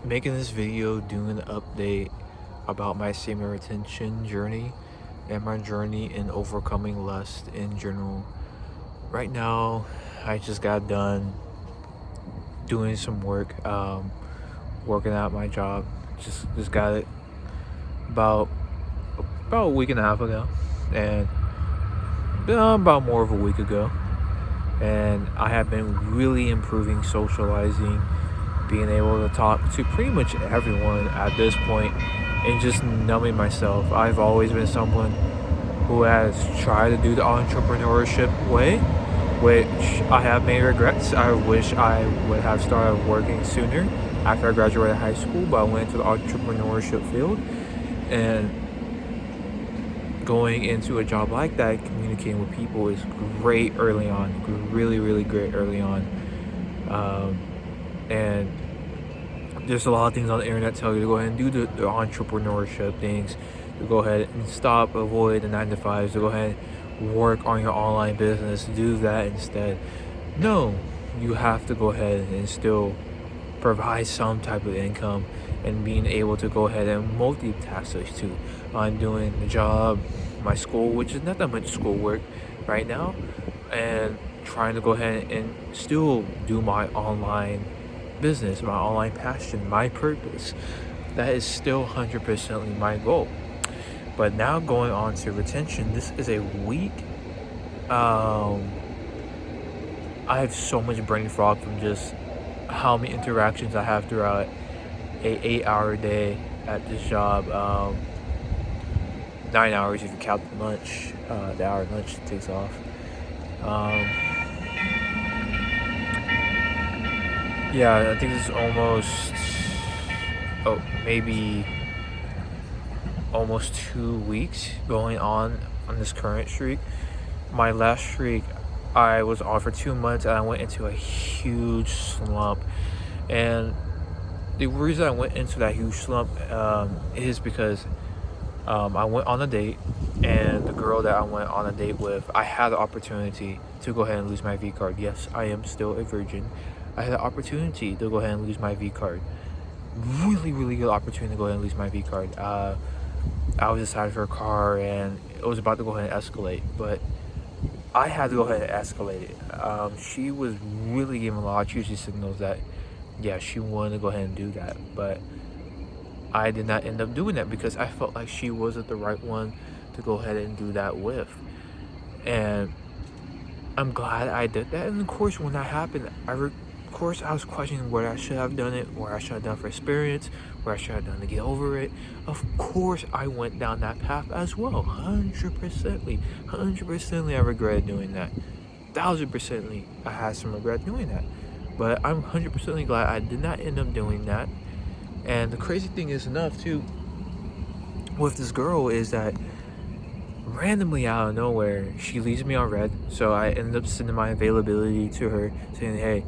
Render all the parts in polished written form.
making this video doing an update about my semen retention journey and my journey in overcoming lust in general. Right now, I just got done doing some work, working at my job. Just got it about a week and a half ago, and about more of a week ago. And I have been really improving socializing, being able to talk to pretty much everyone at this point, and just numbing myself. I've always been someone who has tried to do the entrepreneurship way, which I have many regrets. I wish I would have started working sooner after I graduated high school, but I went into the entrepreneurship field, and going into a job like that, communicating with people is great early on, really great early on. And there's a lot of things on the internet tell you to go ahead and do the entrepreneurship things, to go ahead and avoid the 9 to 5s, to go ahead and work on your online business, do that instead. No, you have to go ahead and still provide some type of income, and being able to go ahead and multitask those two. I'm doing the job, my school, which is not that much schoolwork right now, and trying to go ahead and still do my online business, my online passion, my purpose. That is still 100% my goal. But now going on to retention, this is a week. I have so much brain fog from just how many interactions I have throughout a 8-hour day at this job. 9 hours if you count the lunch, the hour lunch takes off. Yeah, I think it's maybe almost 2 weeks going on this current streak. My last streak, I was on for 2 months, and I went into a huge slump. And the reason I went into that huge slump is because I went on a date, and the girl that I went on a date with, I had the opportunity to go ahead and lose my V card. Yes, I am still a virgin. I had the opportunity to go ahead and lose my V card. Really good opportunity to go ahead and lose my V card. I was inside of her car, and it was about to go ahead and escalate, but I had to go ahead and escalate it. She was really giving a lot of juicy signals that, yeah, she wanted to go ahead and do that, but I did not end up doing that because I felt like she wasn't the right one to go ahead and do that with. And I'm glad I did that. And of course, when that happened, I was questioning where I should have done it, where I should have done for experience, where I should have done to get over it. Of course, I went down that path as well. 100%. I regretted doing that. 1000%. I had some regret doing that. But I'm 100% glad I did not end up doing that. And the crazy thing is enough too with this girl is that randomly out of nowhere she leaves me on red, so I ended up sending my availability to her saying, hey,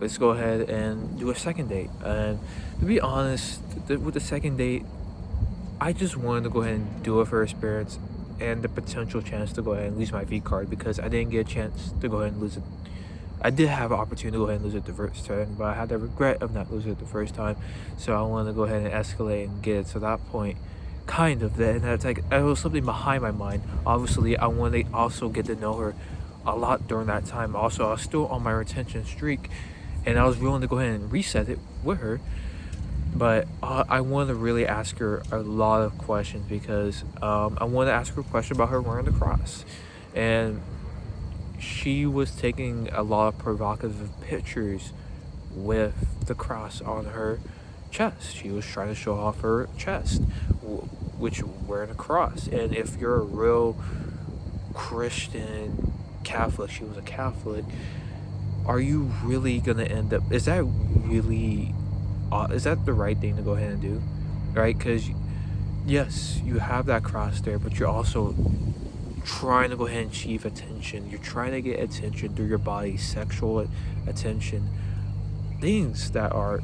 let's go ahead and do a second date. And to be honest, with the second date, I just wanted to go ahead and do it for experience and the potential chance to go ahead and lose my V card, because I didn't get a chance to go ahead and lose it. I did have an opportunity to go ahead and lose it the first time, but I had the regret of not losing it the first time. So I wanted to go ahead and escalate and get it to that point. Kind of that, and that's like, it was something behind my mind. Obviously, I wanted to also get to know her a lot during that time. Also, I was still on my retention streak, and I was willing to go ahead and reset it with her. But I wanted to really ask her a lot of questions, because I wanted to ask her a question about her wearing the cross. And she was taking a lot of provocative pictures with the cross on her chest. She was trying to show off her chest, which wearing a cross. And if you're a real Christian Catholic, she was a Catholic, are you really gonna end up, is that the right thing to go ahead and do, right? Because yes, you have that cross there, but you're also trying to go ahead and achieve attention. You're trying to get attention through your body, sexual attention, things that are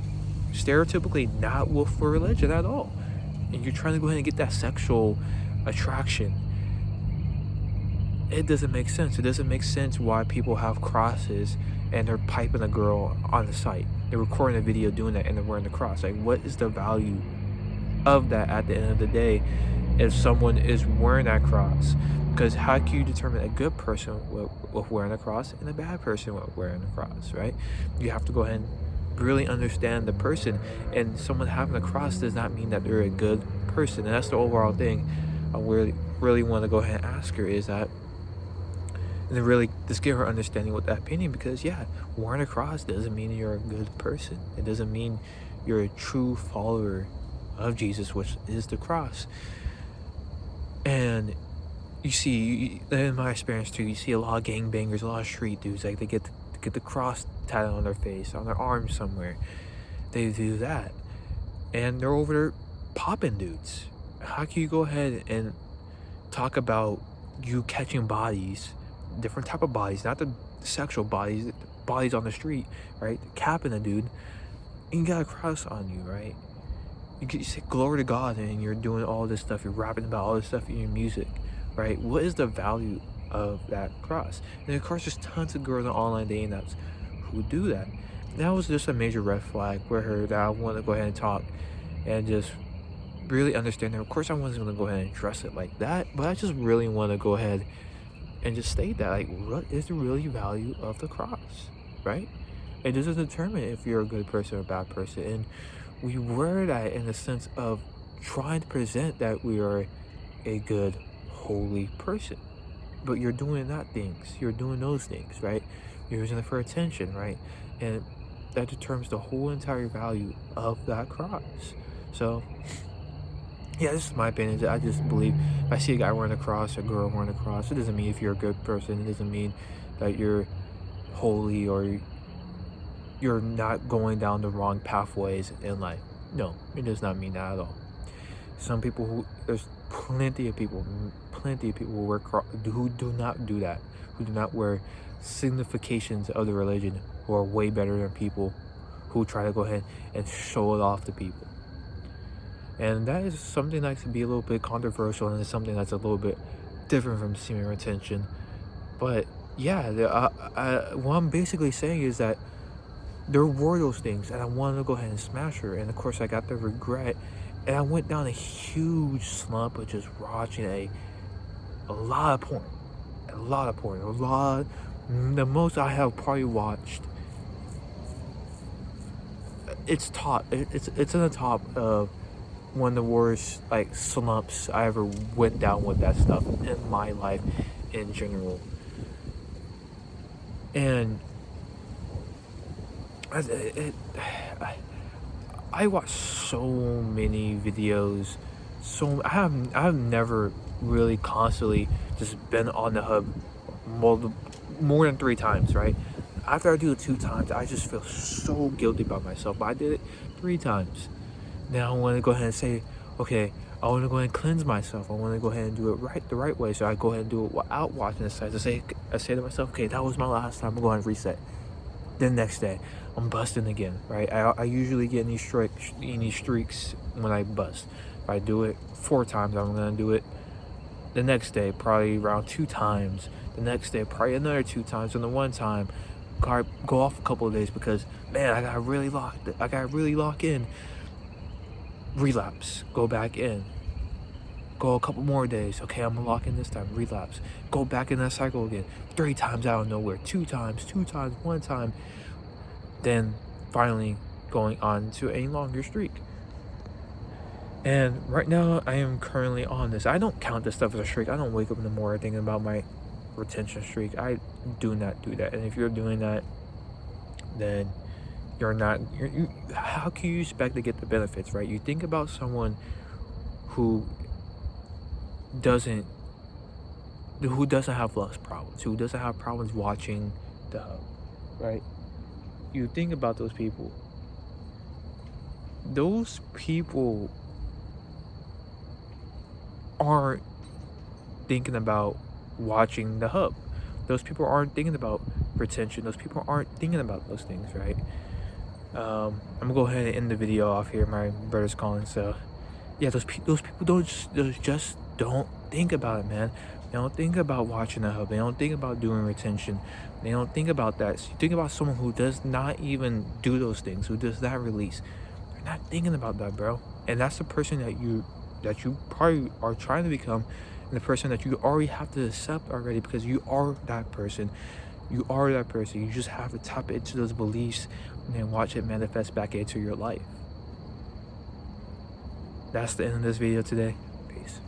stereotypically not for religion at all. And you're trying to go ahead and get that sexual attraction. It doesn't make sense why people have crosses and they're piping a girl on the site. they're recording a video doing that and they're wearing the cross. Like, what is the value of that at the end of the day if someone is wearing that cross? Because how can you determine a good person with wearing a cross and a bad person with wearing a cross, right? You have to go ahead and really understand the person, and someone having a cross does not mean that they're a good person. And that's the overall thing I really want to go ahead and ask her, is that, and then really just get her understanding with that opinion. Because yeah, wearing a cross doesn't mean you're a good person. It doesn't mean you're a true follower of Jesus, which is the cross. And you see, in my experience too, you see a lot of gangbangers, a lot of street dudes, like they get the cross tatted on their face, on their arm somewhere. They do that, and they're over there popping dudes. How can you go ahead and talk about you catching bodies, different type of bodies, not the sexual bodies, bodies on the street, right? Capping a dude, and you got a cross on you, right? You say glory to God, and you're doing all this stuff, you're rapping about all this stuff in your music, right? What is the value of that cross? And of course, there's tons of girls on online dating apps who do that. That was just a major red flag for her that I want to go ahead and talk and just really understand her. Of course, I wasn't going to go ahead and address it like that, but I just really want to go ahead and just state that, like, what is the really value of the cross, right? It doesn't determine if you're a good person or a bad person. And we wear that in the sense of trying to present that we are a good, holy person. But you're doing that things. You're doing those things, right? You're using it for attention, right? And that determines the whole entire value of that cross. So, yeah, this is my opinion. I just believe if I see a guy wearing a cross, a girl wearing a cross, it doesn't mean if you're a good person. It doesn't mean that you're holy or you're not going down the wrong pathways in life. No, it does not mean that at all. Some people there's plenty of people who do not do that, who do not wear significations of the religion, who are way better than people who try to go ahead and show it off to people. And that is something that can be a little bit controversial, and it's something that's a little bit different from semen retention. But yeah, what I'm basically saying is that there were those things, and I wanted to go ahead and smash her, and of course I got the regret, and I went down a huge slump of just watching a lot of porn, the most I have probably watched. It's in the top of one of the worst like slumps I ever went down with that stuff in my life in general. And I watched so many videos. I have never really constantly just been on the hub more than 3 times, right? After I do it 2 times, I just feel so guilty about myself. But I did it 3 times. Now I want to go ahead and say, okay, I want to go ahead and cleanse myself. I want to go ahead and do it the right way. So I go ahead and do it without watching the sites. I say to myself, okay, that was my last time. I'm going to reset. Then next day, I'm busting again, right? I usually get in these streaks when I bust. If I do it 4 times, I'm gonna do it the next day, probably around 2 times. The next day, probably another 2 times. And the one time, go off a couple of days because, man, I got really lock in. Relapse, go back in. Go a couple more days. Okay, I'm gonna lock in this time. Relapse. Go back in that cycle again. 3 times out of nowhere. 2 times, 1 time. Then finally going on to a longer streak. And right now I am currently on this. I don't count this stuff as a streak. I don't wake up in the morning thinking about my retention streak. I do not do that. And if you're doing that, then you're not. How can you expect to get the benefits, right? You think about someone who doesn't have lust problems, who doesn't have problems watching the hub, right? You think about those people. Those people aren't thinking about watching the hub. Those people aren't thinking about retention. Those people aren't thinking about those things, right? I'm gonna go ahead and end the video off here. My brother's calling, so yeah, those people just don't think about it, man. They don't think about watching the hub. They don't think about doing retention. They don't think about that. So you think about someone who does not even do those things, who does not release. They're not thinking about that, bro. And that's the person that you probably are trying to become, and the person that you already have to accept already, because you are that person. You are that person. You just have to tap into those beliefs and then watch it manifest back into your life. That's the end of this video today. Peace.